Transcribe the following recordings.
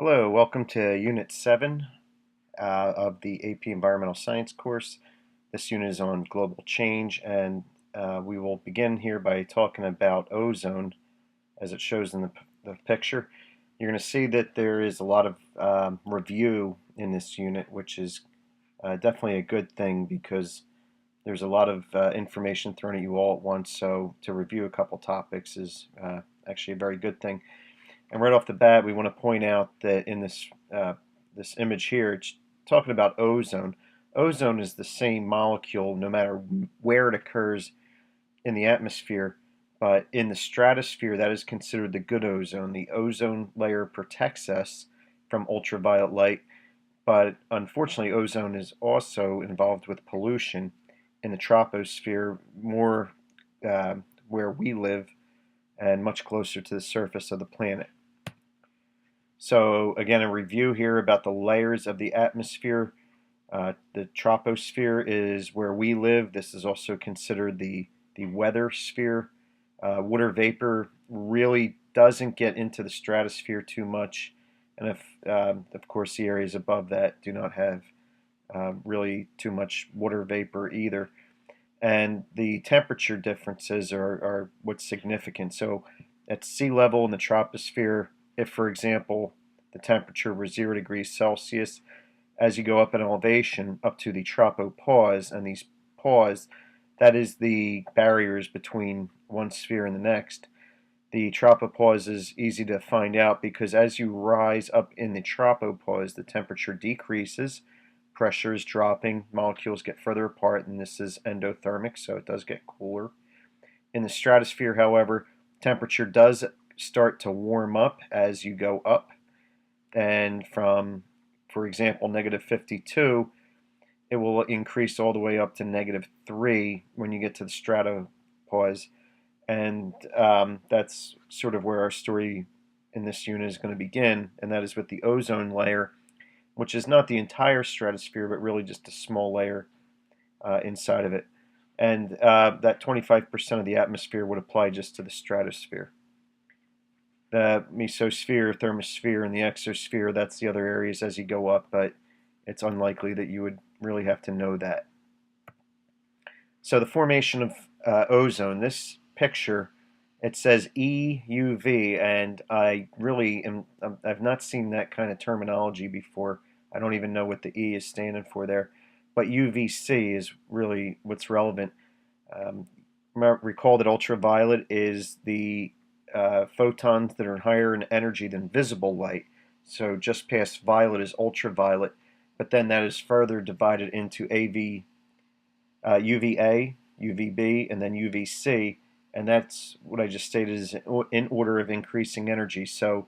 Hello, welcome to Unit 7 of the AP Environmental Science course. This unit is on global change, and we will begin here by talking about ozone as it shows in the picture. You're going to see that there is a lot of review in this unit, which is definitely a good thing because there's a lot of information thrown at you all at once, so to review a couple topics is actually a very good thing. And right off the bat, we want to point out that in this image here, it's talking about ozone. Ozone is the same molecule no matter where it occurs in the atmosphere, but in the stratosphere, that is considered the good ozone. The ozone layer protects us from ultraviolet light, but unfortunately, ozone is also involved with pollution in the troposphere, more where we live and much closer to the surface of the planet. So again, a review here about the layers of the atmosphere. The troposphere is where we live. This is also considered the weather sphere. Water vapor really doesn't get into the stratosphere too much, and if of course the areas above that do not have really too much water vapor either. And the temperature differences are what's significant. So at sea level in the troposphere, if, for example, the temperature was 0 degrees Celsius, as you go up in elevation up to the tropopause, and these pause, that is the barriers between one sphere and the next. The tropopause is easy to find out because as you rise up in the tropopause, the temperature decreases, pressure is dropping, molecules get further apart, and this is endothermic, so it does get cooler. In the stratosphere, however, temperature does start to warm up as you go up, and from, for example, -52, it will increase all the way up to -3 when you get to the stratopause, and that's sort of where our story in this unit is going to begin, and that is with the ozone layer, which is not the entire stratosphere, but really just a small layer inside of it. And that 25% of the atmosphere would apply just to the stratosphere. The mesosphere, thermosphere, and the exosphere, that's the other areas as you go up, but it's unlikely that you would really have to know that. So the formation of ozone, this picture, it says EUV, and I've not seen that kind of terminology before. I don't even know what the E is standing for there, but UVC is really what's relevant. Recall that ultraviolet is the photons that are higher in energy than visible light. So just past violet is ultraviolet, but then that is further divided into UVA, UVB, and then UVC, and that's what I just stated is in order of increasing energy. So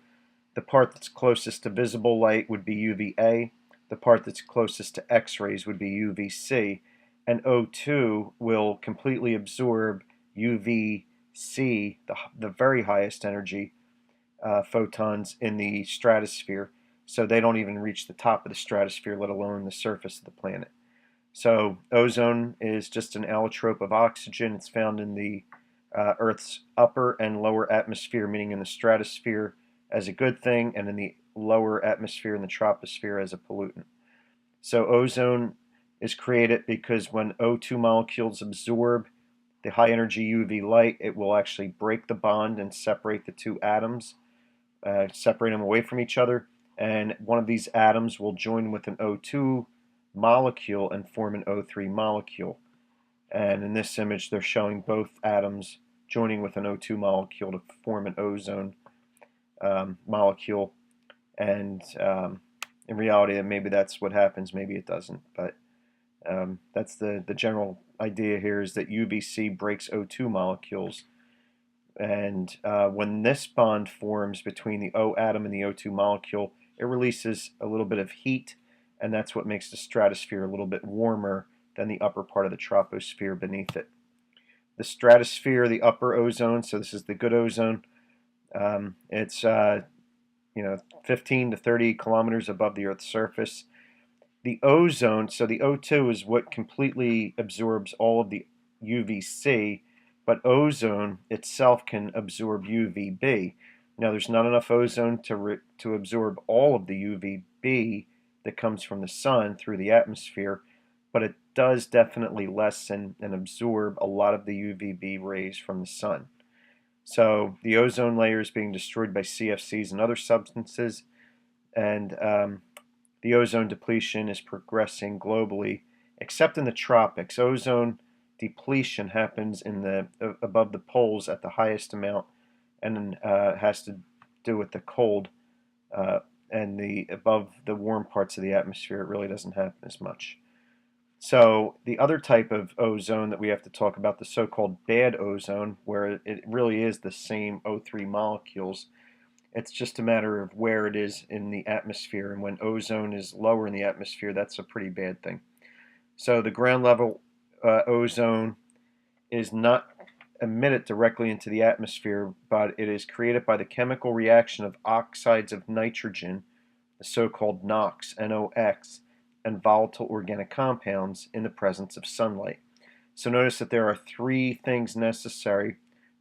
the part that's closest to visible light would be UVA, the part that's closest to X-rays would be UVC, and O2 will completely absorb UVC, the very highest energy photons in the stratosphere, so they don't even reach the top of the stratosphere, let alone the surface of the planet. So ozone is just an allotrope of oxygen. It's found in the Earth's upper and lower atmosphere, meaning in the stratosphere as a good thing, and in the lower atmosphere in the troposphere as a pollutant. So ozone is created because when O2 molecules absorb the high energy UV light, it will actually break the bond and separate the two atoms, separate them away from each other, and one of these atoms will join with an O2 molecule and form an O3 molecule. And in this image, they're showing both atoms joining with an O2 molecule to form an ozone molecule. And in reality, maybe that's what happens, maybe it doesn't. But that's the general idea here, is that UVC breaks O2 molecules. And when this bond forms between the O atom and the O2 molecule, it releases a little bit of heat, and that's what makes the stratosphere a little bit warmer than the upper part of the troposphere beneath it. The stratosphere, the upper ozone, so this is the good ozone, it's 15 to 30 kilometers above the Earth's surface. The ozone, so the O2 is what completely absorbs all of the UVC, but ozone itself can absorb UVB. Now, there's not enough ozone to absorb all of the UVB that comes from the sun through the atmosphere, but it does definitely lessen and absorb a lot of the UVB rays from the sun. So the ozone layer is being destroyed by CFCs and other substances, and the ozone depletion is progressing globally, except in the tropics. Ozone depletion happens in the above the poles at the highest amount, and has to do with the cold, and the above the warm parts of the atmosphere, it really doesn't happen as much. So the other type of ozone that we have to talk about, the so-called bad ozone, where it really is the same O3 molecules. It's just a matter of where it is in the atmosphere, and when ozone is lower in the atmosphere, that's a pretty bad thing. So the ground level ozone is not emitted directly into the atmosphere, but it is created by the chemical reaction of oxides of nitrogen, the so-called NOx, NOx, and volatile organic compounds in the presence of sunlight. So notice that there are three things necessary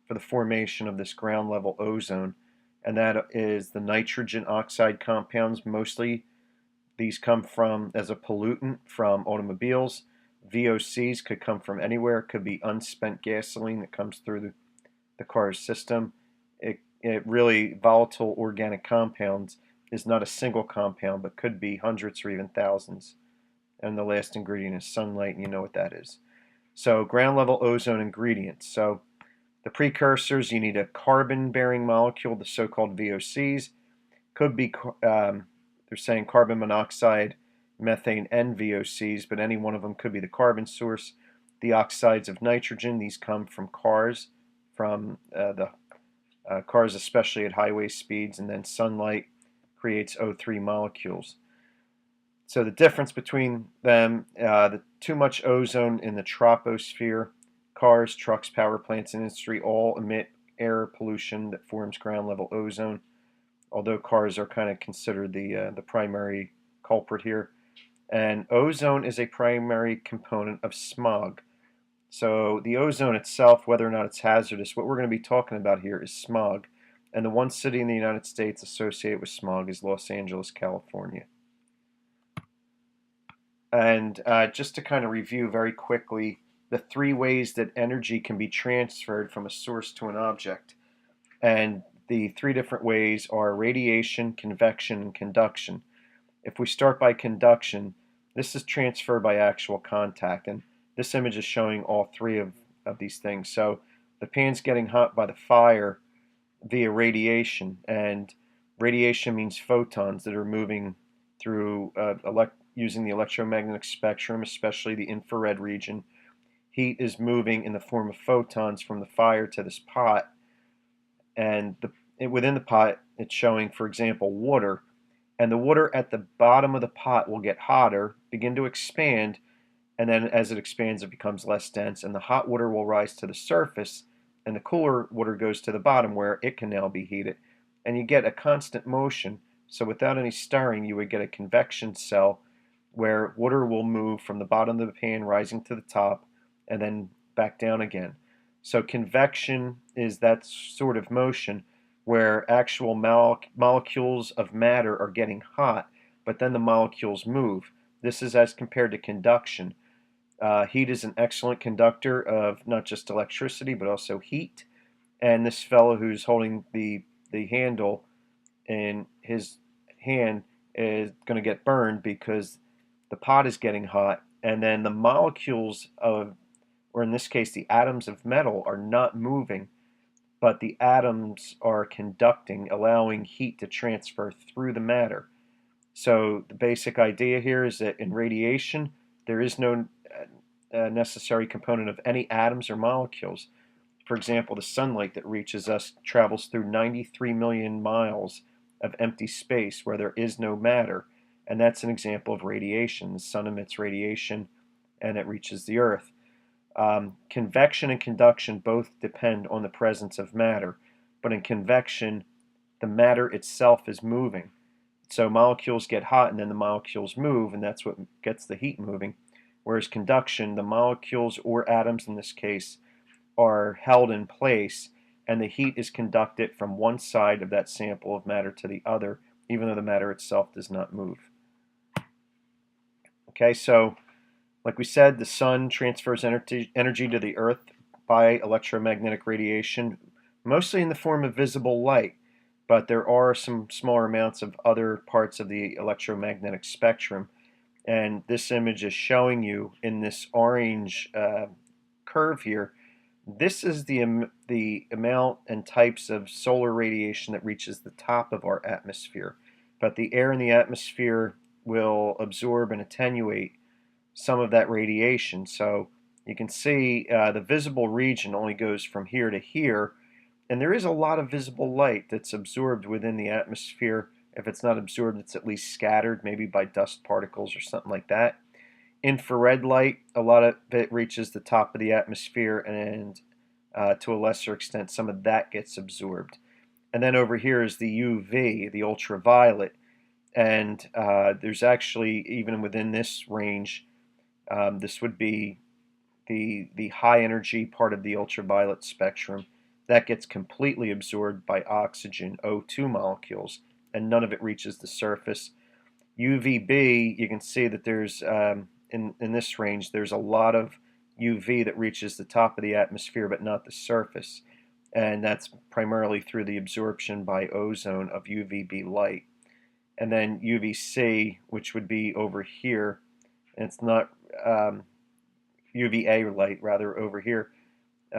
for the formation of this ground level ozone, and that is the nitrogen oxide compounds. Mostly these come from as a pollutant from automobiles. VOCs could come from anywhere. It could be unspent gasoline that comes through the car's system. It really, volatile organic compounds is not a single compound, but could be hundreds or even thousands. And the last ingredient is sunlight, and you know what that is. So ground level ozone ingredients. So the precursors, you need a carbon-bearing molecule, the so-called VOCs. Could be, they're saying carbon monoxide, methane, and VOCs, but any one of them could be the carbon source. The oxides of nitrogen, these come from cars, from the cars especially at highway speeds, and then sunlight creates O3 molecules. So the difference between them, too much ozone in the troposphere, cars, trucks, power plants, and industry all emit air pollution that forms ground level ozone, although cars are kind of considered the primary culprit here. And ozone is a primary component of smog. So the ozone itself, whether or not it's hazardous, what we're going to be talking about here is smog. And the one city in the United States associated with smog is Los Angeles, California. And just to kind of review very quickly the three ways that energy can be transferred from a source to an object. And the three different ways are radiation, convection, and conduction. If we start by conduction, this is transfer by actual contact. And this image is showing all three of these things. So the pan's getting hot by the fire via radiation. And radiation means photons that are moving through using the electromagnetic spectrum, especially the infrared region. Heat is moving in the form of photons from the fire to this pot, and within the pot it's showing, for example, water, and the water at the bottom of the pot will get hotter, begin to expand, and then as it expands it becomes less dense, and the hot water will rise to the surface, and the cooler water goes to the bottom where it can now be heated, and you get a constant motion. So without any stirring, you would get a convection cell where water will move from the bottom of the pan rising to the top and then back down again. So convection is that sort of motion where actual molecules of matter are getting hot, but then the molecules move. This is as compared to conduction. Heat is an excellent conductor of not just electricity but also heat, and this fellow who's holding the handle in his hand is going to get burned because the pot is getting hot, and then the molecules of, or in this case the atoms of metal, are not moving, but the atoms are conducting, allowing heat to transfer through the matter. So the basic idea here is that in radiation there is no necessary component of any atoms or molecules. For example, the sunlight that reaches us travels through 93 million miles of empty space where there is no matter, and that's an example of radiation. The sun emits radiation and it reaches the earth. Convection and conduction both depend on the presence of matter, but in convection the matter itself is moving. So molecules get hot and then the molecules move, and that's what gets the heat moving. Whereas conduction, the molecules, or atoms in this case, are held in place, and the heat is conducted from one side of that sample of matter to the other, even though the matter itself does not move. Okay, so like we said, the sun transfers energy to the Earth by electromagnetic radiation, mostly in the form of visible light, but there are some smaller amounts of other parts of the electromagnetic spectrum. And this image is showing you in this orange curve here, this is the amount and types of solar radiation that reaches the top of our atmosphere. But the air in the atmosphere will absorb and attenuate some of that radiation. So you can see the visible region only goes from here to here, and there is a lot of visible light that's absorbed within the atmosphere. If it's not absorbed, it's at least scattered, maybe by dust particles or something like that. Infrared light, a lot of it reaches the top of the atmosphere, and to a lesser extent, some of that gets absorbed. And then over here is the UV, the ultraviolet, and there's actually, even within this range, this would be the high energy part of the ultraviolet spectrum. That gets completely absorbed by oxygen, O2 molecules, and none of it reaches the surface. UVB, you can see that there's, in this range, there's a lot of UV that reaches the top of the atmosphere but not the surface. And that's primarily through the absorption by ozone of UVB light. And then UVC, which would be over here, and it's not UVA light, rather, over here.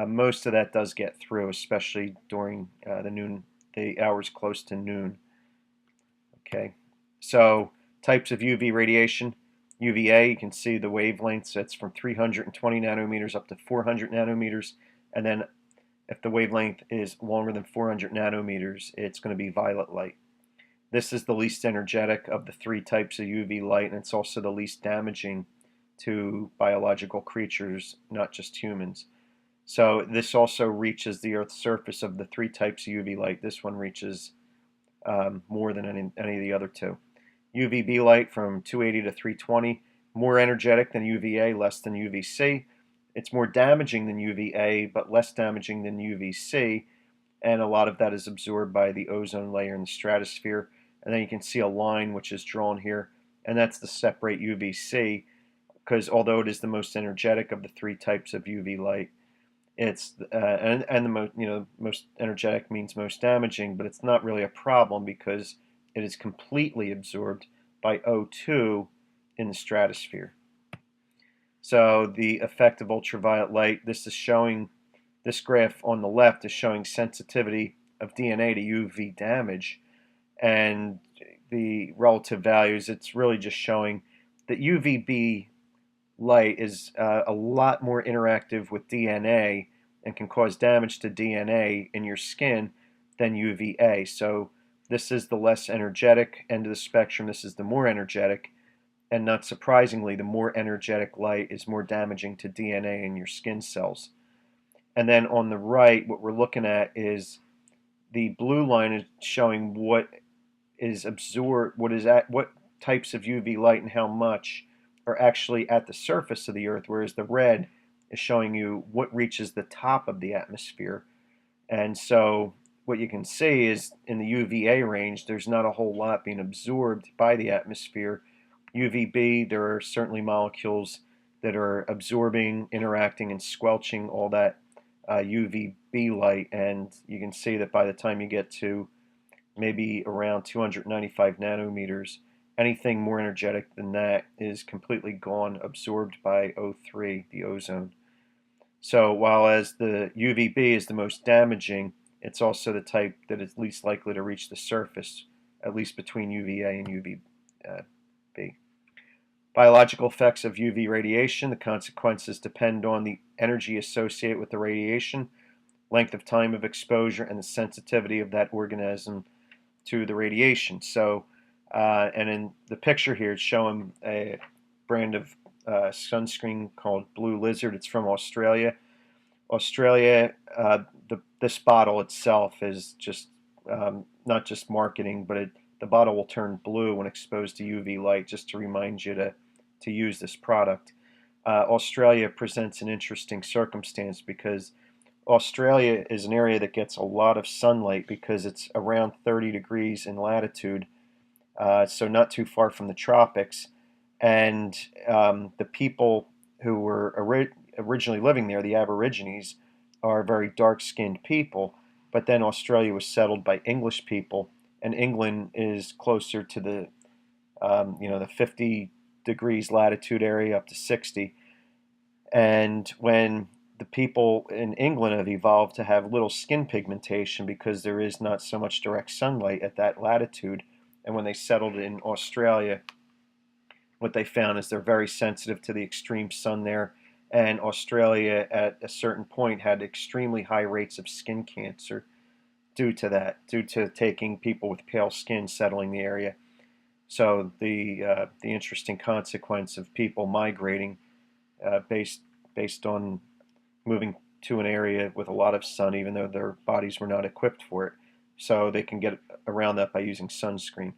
Most of that does get through, especially during the hours close to noon. Okay, so types of UV radiation. UVA, you can see the wavelengths. It's from 320 nanometers up to 400 nanometers, and then if the wavelength is longer than 400 nanometers, it's going to be violet light. This is the least energetic of the three types of UV light, and it's also the least damaging to biological creatures, not just humans. So this also reaches the Earth's surface. Of the three types of UV light, this one reaches more than any of the other two. UVB light from 280 to 320, more energetic than UVA, less than UVC. It's more damaging than UVA, but less damaging than UVC, and a lot of that is absorbed by the ozone layer in the stratosphere. And then you can see a line which is drawn here, and that's to separate UVC, because although it is the most energetic of the three types of UV light, it's and the most energetic means most damaging, but it's not really a problem because it is completely absorbed by O2 in the stratosphere. So the effect of ultraviolet light, this graph on the left is showing sensitivity of DNA to UV damage, and the relative values, it's really just showing that UVB light is a lot more interactive with DNA and can cause damage to DNA in your skin than UVA. So this is the less energetic end of the spectrum. This is the more energetic. And not surprisingly, the more energetic light is more damaging to DNA in your skin cells. And then on the right, what we're looking at is the blue line is showing what is absorbed, what types of UV light and how much are actually at the surface of the Earth, whereas the red is showing you what reaches the top of the atmosphere. And so what you can see is in the UVA range, there's not a whole lot being absorbed by the atmosphere. UVB, there are certainly molecules that are absorbing, interacting, and squelching all that UVB light, and you can see that by the time you get to maybe around 295 nanometers, anything more energetic than that is completely gone, absorbed by O3, the ozone. So while as the UVB is the most damaging, it's also the type that is least likely to reach the surface, at least between UVA and UVB. Biological effects of UV radiation. The consequences depend on the energy associated with the radiation, length of time of exposure, and the sensitivity of that organism to the radiation. So, and in the picture here, it's showing a brand of sunscreen called Blue Lizard. It's from Australia. This bottle itself is just not just marketing, but the bottle will turn blue when exposed to UV light, just to remind you to use this product. Australia presents an interesting circumstance because Australia is an area that gets a lot of sunlight because it's around 30 degrees in latitude, so not too far from the tropics. And the people who were originally living there, the Aborigines, are very dark-skinned people. But then Australia was settled by English people, and England is closer to the 50 degrees latitude area up to 60. And when the people in England have evolved to have little skin pigmentation because there is not so much direct sunlight at that latitude, and when they settled in Australia, what they found is they're very sensitive to the extreme sun there. And Australia, at a certain point, had extremely high rates of skin cancer due to that, due to taking people with pale skin settling the area. So the interesting consequence of people migrating based on moving to an area with a lot of sun, even though their bodies were not equipped for it, so they can get around that by using sunscreen.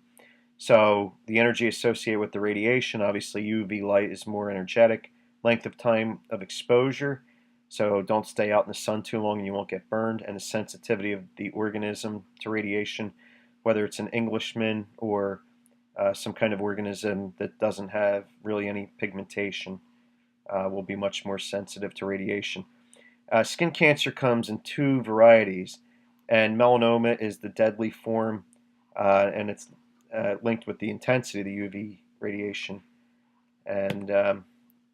So the energy associated with the radiation, obviously UV light is more energetic. Length of time of exposure, so don't stay out in the sun too long and you won't get burned. And the sensitivity of the organism to radiation, whether it's an Englishman or some kind of organism that doesn't have really any pigmentation, will be much more sensitive to radiation. Skin cancer comes in two varieties, and melanoma is the deadly form, and it's linked with the intensity of the UV radiation. And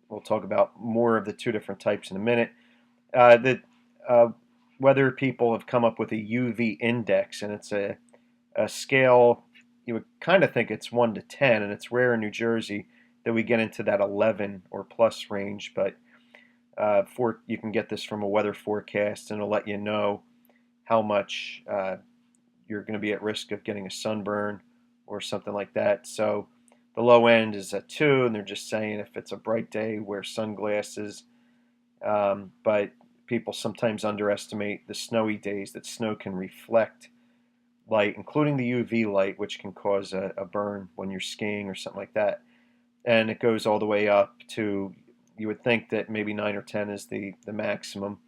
we'll talk about more of the two different types in a minute. Uh, whether people have come up with a UV index, and it's a scale, you would kind of think it's 1 to 10, and it's rare in New Jersey that we get into that 11 or plus range, but you can get this from a weather forecast, and it'll let you know how much you're going to be at risk of getting a sunburn or something like that. So the low end is a 2, and they're just saying if it's a bright day, wear sunglasses. But people sometimes underestimate the snowy days, that snow can reflect light, including the UV light, which can cause a burn when you're skiing or something like that. And it goes all the way up to, you would think that maybe 9 or 10 is the maximum.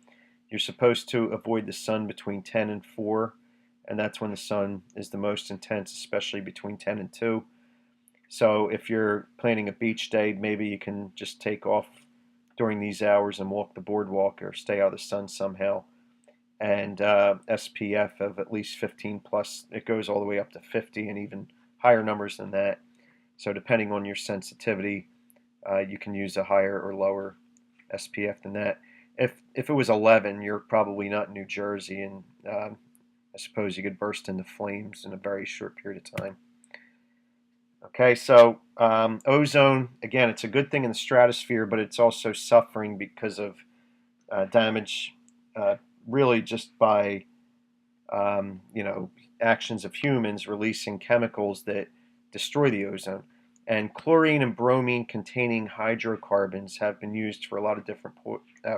You're supposed to avoid the sun between 10 and 4, and that's when the sun is the most intense, especially between 10 and 2. So if you're planning a beach day, maybe you can just take off during these hours and walk the boardwalk or stay out of the sun somehow. And SPF of at least 15 plus, it goes all the way up to 50 and even higher numbers than that. So depending on your sensitivity, you can use a higher or lower SPF than that. If it was 11, you're probably not in New Jersey, and I suppose you could burst into flames in a very short period of time. Okay, so ozone, again, it's a good thing in the stratosphere, but it's also suffering because of damage, really just by actions of humans releasing chemicals that destroy the ozone. And chlorine and bromine containing hydrocarbons have been used for a lot of different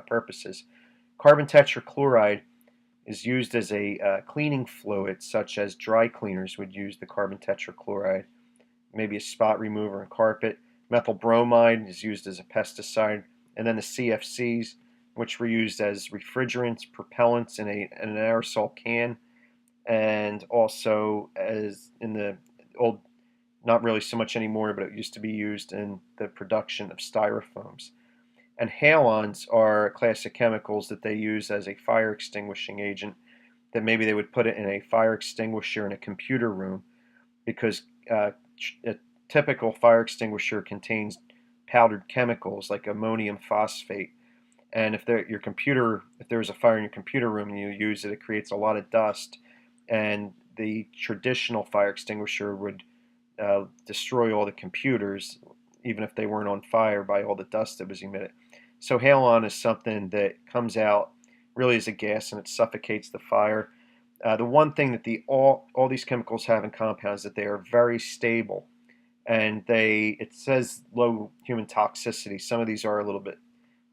purposes. Carbon tetrachloride is used as a cleaning fluid, such as dry cleaners would use the carbon tetrachloride, maybe a spot remover in carpet. Methyl bromide is used as a pesticide, and then the CFCs, which were used as refrigerants, propellants in an aerosol can, and also as in the old, not really so much anymore, but it used to be used in the production of styrofoams. And halons are classic chemicals that they use as a fire extinguishing agent, that maybe they would put it in a fire extinguisher in a computer room, because a typical fire extinguisher contains powdered chemicals like ammonium phosphate. And if there's a fire in your computer room and you use it, it creates a lot of dust. And the traditional fire extinguisher would destroy all the computers, even if they weren't on fire, by all the dust that was emitted. So halon is something that comes out really as a gas, and it suffocates the fire. The one thing that all these chemicals have in compound is that they are very stable, and it says low human toxicity. Some of these are a little bit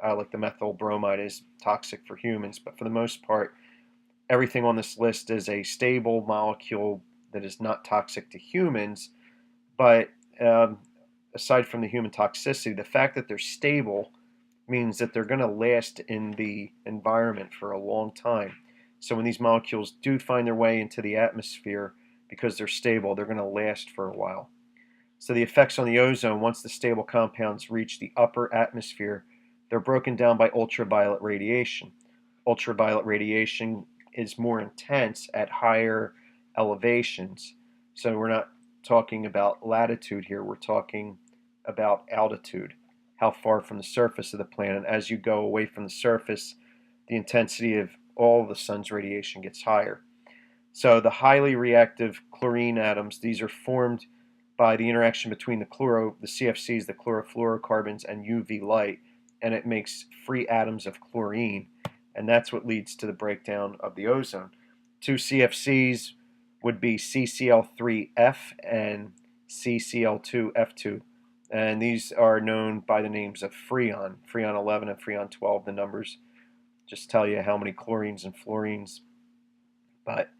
like the methyl bromide is toxic for humans, but for the most part, everything on this list is a stable molecule that is not toxic to humans. But aside from the human toxicity, the fact that they're stable means that they're going to last in the environment for a long time. So when these molecules do find their way into the atmosphere, because they're stable, they're going to last for a while. So the effects on the ozone, once the stable compounds reach the upper atmosphere, they're broken down by ultraviolet radiation. Ultraviolet radiation is more intense at higher elevations. So we're not talking about latitude here, we're talking about altitude, how far from the surface of the planet. As you go away from the surface, the intensity of all the sun's radiation gets higher. So the highly reactive chlorine atoms, these are formed by the interaction between the CFCs, the chlorofluorocarbons, and UV light, and it makes free atoms of chlorine, and that's what leads to the breakdown of the ozone. Two CFCs would be CCl3F and CCl2F2, and these are known by the names of Freon, Freon 11 and Freon 12. The numbers just tell you how many chlorines and fluorines. But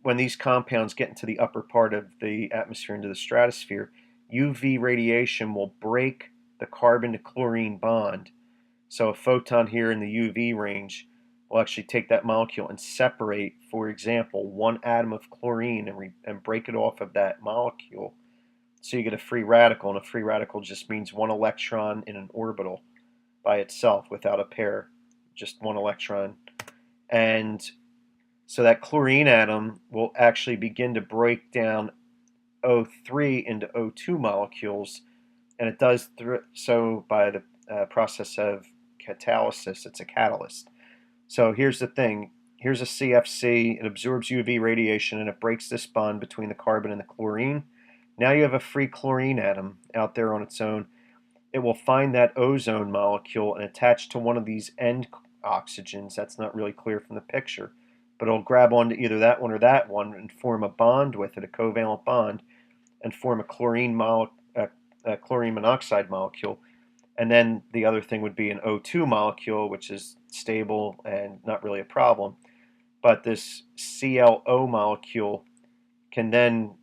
when these compounds get into the upper part of the atmosphere, into the stratosphere, UV radiation will break the carbon to chlorine bond. So a photon here in the UV range will actually take that molecule and separate, for example, one atom of chlorine and break it off of that molecule. So you get a free radical, and a free radical just means one electron in an orbital by itself without a pair, just one electron. And so that chlorine atom will actually begin to break down O3 into O2 molecules, and it does so by the process of catalysis. It's a catalyst. So here's the thing. Here's a CFC. It absorbs UV radiation, and it breaks this bond between the carbon and the chlorine. Now you have a free chlorine atom out there on its own. It will find that ozone molecule and attach to one of these end oxygens. That's not really clear from the picture, but it'll grab onto either that one or that one and form a bond with it, a covalent bond, and form a chlorine monoxide molecule. And then the other thing would be an O2 molecule, which is stable and not really a problem. But this ClO molecule can then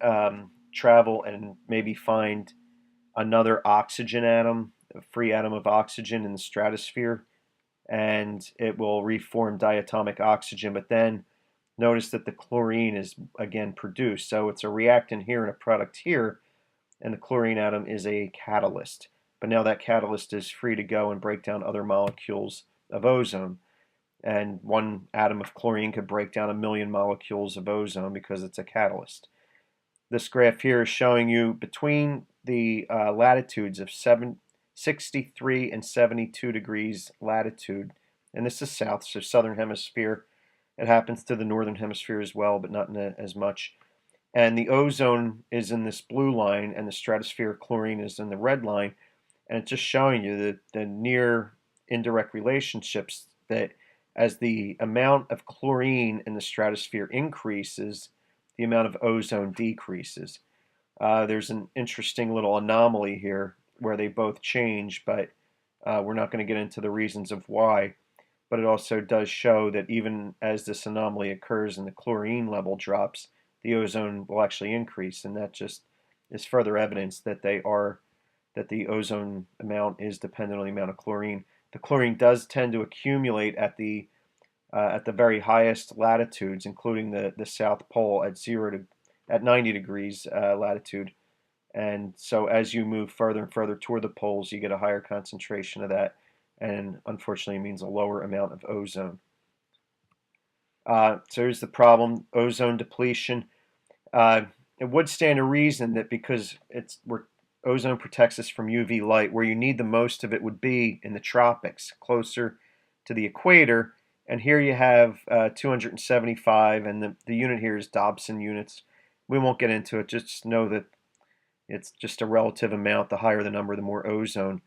travel and maybe find another oxygen atom, a free atom of oxygen in the stratosphere, and it will reform diatomic oxygen. But then notice that the chlorine is again produced. So it's a reactant here and a product here, and the chlorine atom is a catalyst. But now that catalyst is free to go and break down other molecules of ozone. And one atom of chlorine could break down 1,000,000 molecules of ozone because it's a catalyst. This graph here is showing you between the latitudes of 63 and 72 degrees latitude, and this is south, so southern hemisphere. It happens to the northern hemisphere as well, but not as much. And the ozone is in this blue line, and the stratospheric chlorine is in the red line. And it's just showing you the near indirect relationships, that as the amount of chlorine in the stratosphere increases, the amount of ozone decreases. There's an interesting little anomaly here where they both change, but we're not going to get into the reasons of why. But it also does show that even as this anomaly occurs and the chlorine level drops, the ozone will actually increase, and that just is further evidence that that the ozone amount is dependent on the amount of chlorine. The chlorine does tend to accumulate at the very highest latitudes, including the South Pole at 90 degrees latitude. And so as you move further and further toward the poles, you get a higher concentration of that, and unfortunately means a lower amount of ozone. So here's the problem: ozone depletion. It would stand to reason that because ozone protects us from UV light, where you need the most of it would be in the tropics, closer to the equator. And here you have 275, and the unit here is Dobson units. We won't get into it, just know that it's just a relative amount. The higher the number, the more ozone.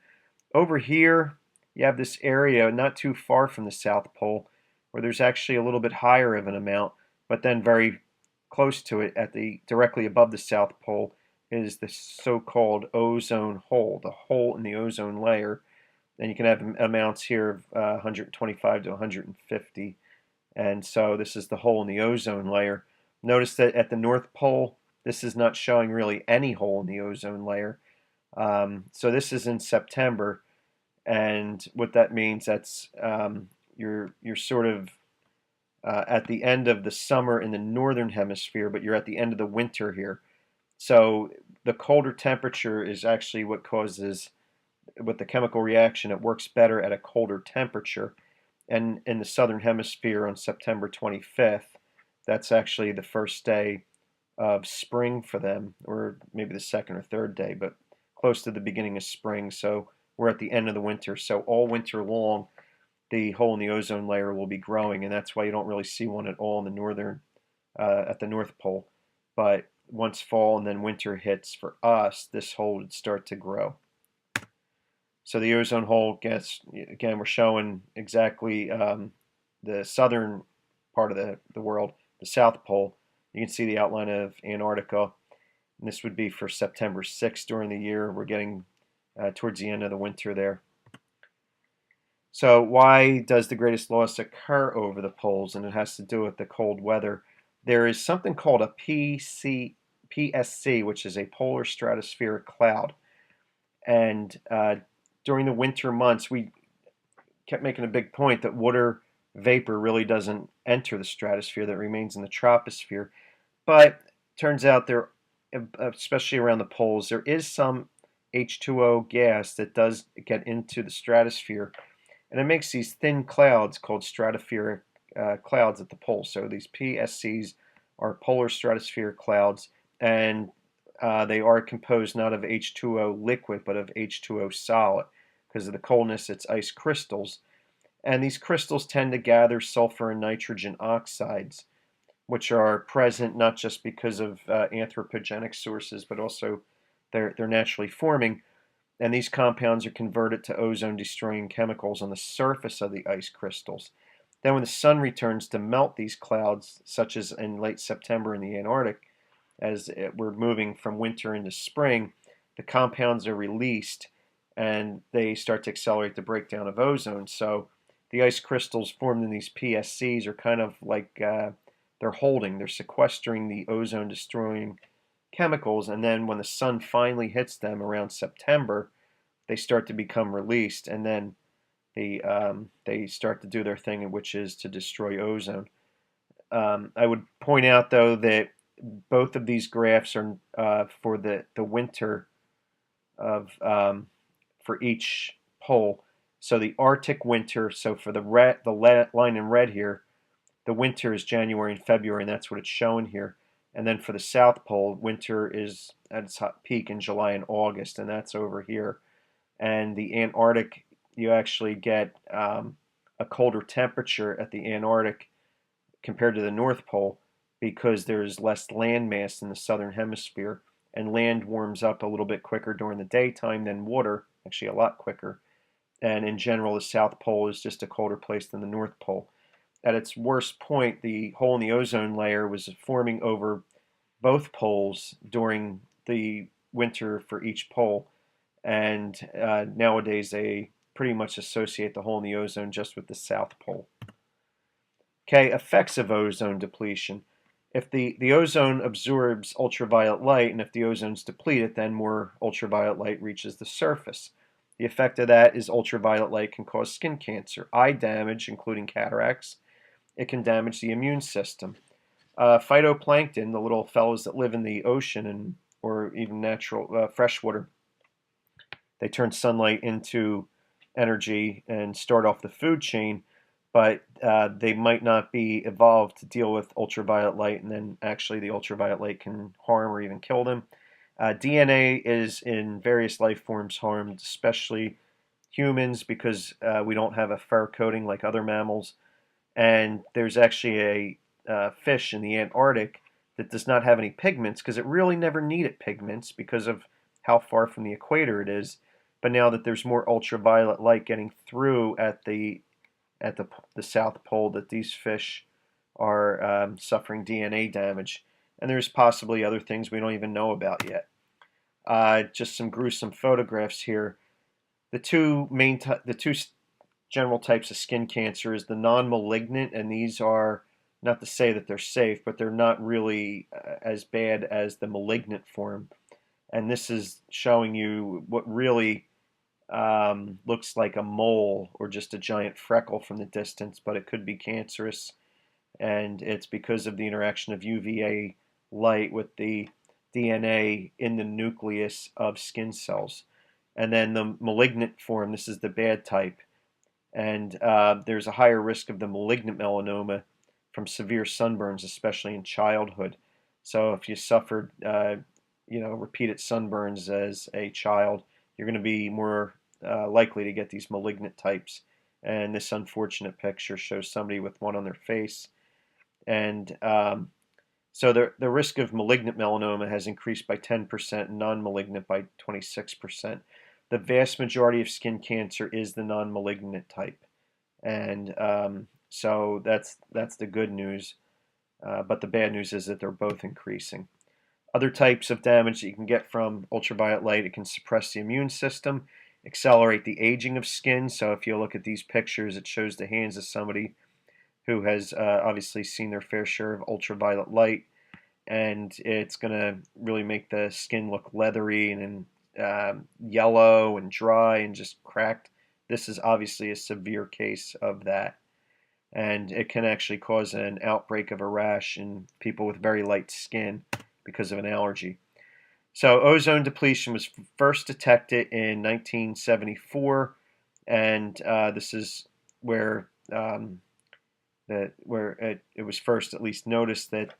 Over here, you have this area not too far from the South Pole, where there's actually a little bit higher of an amount, but then very close to it, directly above the South Pole, is the so-called ozone hole, the hole in the ozone layer. And you can have amounts here of 125 to 150. And so this is the hole in the ozone layer. Notice that at the North Pole, this is not showing really any hole in the ozone layer. So this is in September. And what that means, that's you're sort of at the end of the summer in the northern hemisphere, but you're at the end of the winter here. So the colder temperature is actually what causes, with the chemical reaction, it works better at a colder temperature. And in the southern hemisphere on September 25th, that's actually the first day of spring for them, or maybe the second or third day, but close to the beginning of spring. So we're at the end of the winter. So all winter long, the hole in the ozone layer will be growing, and that's why you don't really see one at all in the northern, at the North Pole. But once fall and then winter hits for us, this hole would start to grow. So the ozone hole gets, again, we're showing exactly the southern part of the world, the South Pole. You can see the outline of Antarctica. And this would be for September 6th during the year. We're getting towards the end of the winter there. So why does the greatest loss occur over the poles? And it has to do with the cold weather. There is something called a PSC, which is a polar stratospheric cloud. And during the winter months, we kept making a big point that water vapor really doesn't enter the stratosphere, that remains in the troposphere. But turns out there, especially around the poles, there is some H2O gas that does get into the stratosphere, and it makes these thin clouds called stratospheric clouds at the pole. So these PSCs are polar stratospheric clouds, and they are composed not of H2O liquid, but of H2O solid. Because of the coldness, it's ice crystals. And these crystals tend to gather sulfur and nitrogen oxides, which are present not just because of anthropogenic sources, but also they're naturally forming. And these compounds are converted to ozone-destroying chemicals on the surface of the ice crystals. Then when the sun returns to melt these clouds, such as in late September in the Antarctic, as we're moving from winter into spring, the compounds are released and they start to accelerate the breakdown of ozone. So the ice crystals formed in these PSCs are kind of like they're sequestering the ozone destroying chemicals, and then when the sun finally hits them around September, they start to become released, and then they start to do their thing, which is to destroy ozone. I would point out though that both of these graphs are for the winter of for each pole. So the Arctic winter, so for the line in red here, the winter is January and February, and that's what it's showing here. And then for the South Pole, winter is at its peak in July and August, and that's over here. And the Antarctic, you actually get a colder temperature at the Antarctic compared to the North Pole because there's less land mass in the southern hemisphere, and land warms up a little bit quicker during the daytime than water, actually a lot quicker. And in general, the South Pole is just a colder place than the North Pole. At its worst point, the hole in the ozone layer was forming over both poles during the winter for each pole. And nowadays, they pretty much associate the hole in the ozone just with the South Pole. Okay, effects of ozone depletion. If the ozone absorbs ultraviolet light, and if the ozone's depleted, then more ultraviolet light reaches the surface. The effect of that is ultraviolet light can cause skin cancer, eye damage, including cataracts. It can damage the immune system. Phytoplankton, the little fellows that live in the ocean and or even natural freshwater, they turn sunlight into energy and start off the food chain, but they might not be evolved to deal with ultraviolet light, and then actually the ultraviolet light can harm or even kill them. DNA is in various life forms harmed, especially humans, because we don't have a fur coating like other mammals. And there's actually a fish in the Antarctic that does not have any pigments because it really never needed pigments because of how far from the equator it is. But now that there's more ultraviolet light getting through at the South Pole, that these fish are suffering DNA damage. And there's possibly other things we don't even know about yet. Just some gruesome photographs here. The two general types of skin cancer is the non-malignant, and these are not to say that they're safe, but they're not really as bad as the malignant form. And this is showing you what really looks like a mole or just a giant freckle from the distance, but it could be cancerous, and it's because of the interaction of UVA light with the DNA in the nucleus of skin cells. And then the malignant form, this is the bad type, and there's a higher risk of the malignant melanoma from severe sunburns, especially in childhood. So if you suffered, repeated sunburns as a child, you're going to be more likely to get these malignant types. And this unfortunate picture shows somebody with one on their face. And so the risk of malignant melanoma has increased by 10% and non-malignant by 26%. The vast majority of skin cancer is the non-malignant type. And so that's the good news. But the bad news is that they're both increasing. Other types of damage that you can get from ultraviolet light, it can suppress the immune system, accelerate the aging of skin. So if you look at these pictures, it shows the hands of somebody who has obviously seen their fair share of ultraviolet light, and it's going to really make the skin look leathery and yellow and dry and just cracked. This is obviously a severe case of that, and it can actually cause an outbreak of a rash in people with very light skin because of an allergy. So ozone depletion was first detected in 1974, and this is where it was first at least noticed that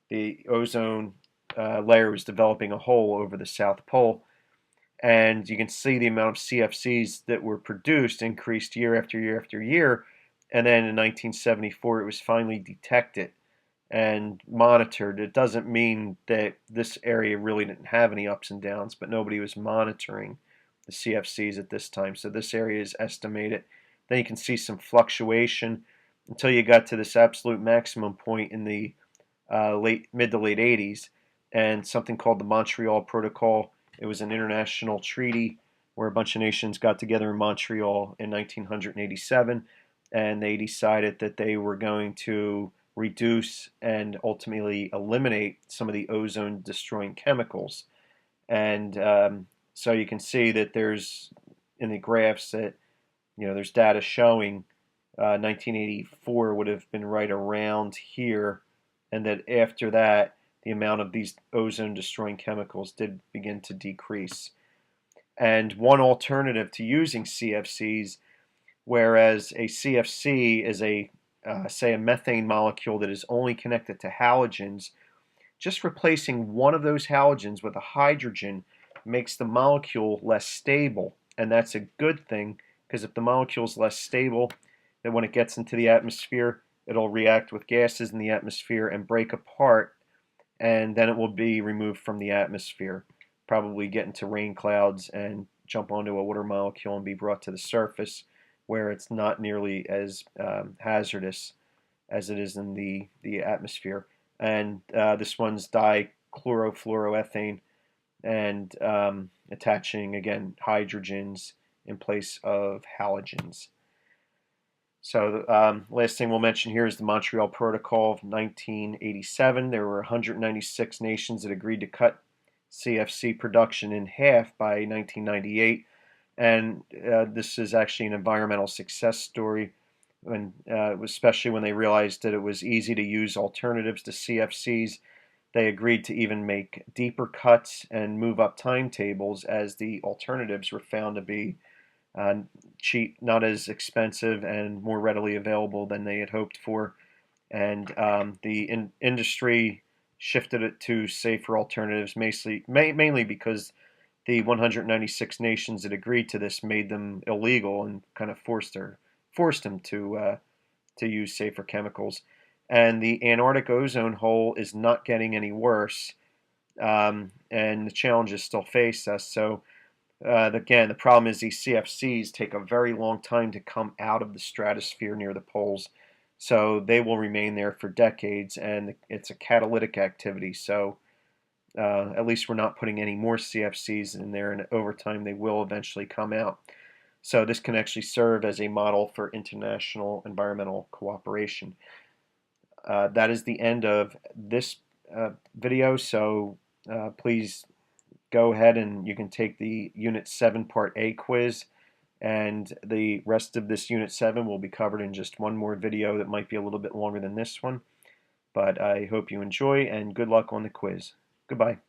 the ozone layer was developing a hole over the South Pole. And you can see the amount of CFCs that were produced increased year after year after year. And then in 1974, it was finally detected and monitored. It doesn't mean that this area really didn't have any ups and downs, but nobody was monitoring the CFCs at this time. So this area is estimated. Then you can see some fluctuation until you got to this absolute maximum point in the mid to late 80s, and something called the Montreal Protocol. It was an international treaty where a bunch of nations got together in Montreal in 1987, and they decided that they were going to reduce and ultimately eliminate some of the ozone destroying chemicals. And so you can see that there's in the graphs that there's data showing 1984 would have been right around here, and that after that the amount of these ozone destroying chemicals did begin to decrease. And one alternative to using CFCs, whereas a CFC is say a methane molecule that is only connected to halogens, just replacing one of those halogens with a hydrogen makes the molecule less stable. And that's a good thing, because if the molecule is less stable, then when it gets into the atmosphere, it'll react with gases in the atmosphere and break apart, and then it will be removed from the atmosphere, probably get into rain clouds and jump onto a water molecule and be brought to the surface, where it's not nearly as hazardous as it is in the atmosphere. And this one's dichlorofluoroethane, and attaching, again, hydrogens in place of halogens. So last thing we'll mention here is the Montreal Protocol of 1987. There were 196 nations that agreed to cut CFC production in half by 1998. And this is actually an environmental success story, especially when they realized that it was easy to use alternatives to CFCs. They agreed to even make deeper cuts and move up timetables, as the alternatives were found to be cheap, not as expensive, and more readily available than they had hoped for. And the industry shifted it to safer alternatives, mainly because the 196 nations that agreed to this made them illegal and kind of forced them to use safer chemicals. And the Antarctic ozone hole is not getting any worse, and the challenges still face us. So again, the problem is these CFCs take a very long time to come out of the stratosphere near the poles, so they will remain there for decades, and it's a catalytic activity. So at least we're not putting any more CFCs in there, and over time they will eventually come out. So this can actually serve as a model for international environmental cooperation. That is the end of this video, so please go ahead and you can take the Unit 7 Part A quiz. and the rest of this Unit 7 will be covered in just one more video that might be a little bit longer than this one. But I hope you enjoy, and good luck on the quiz. Goodbye.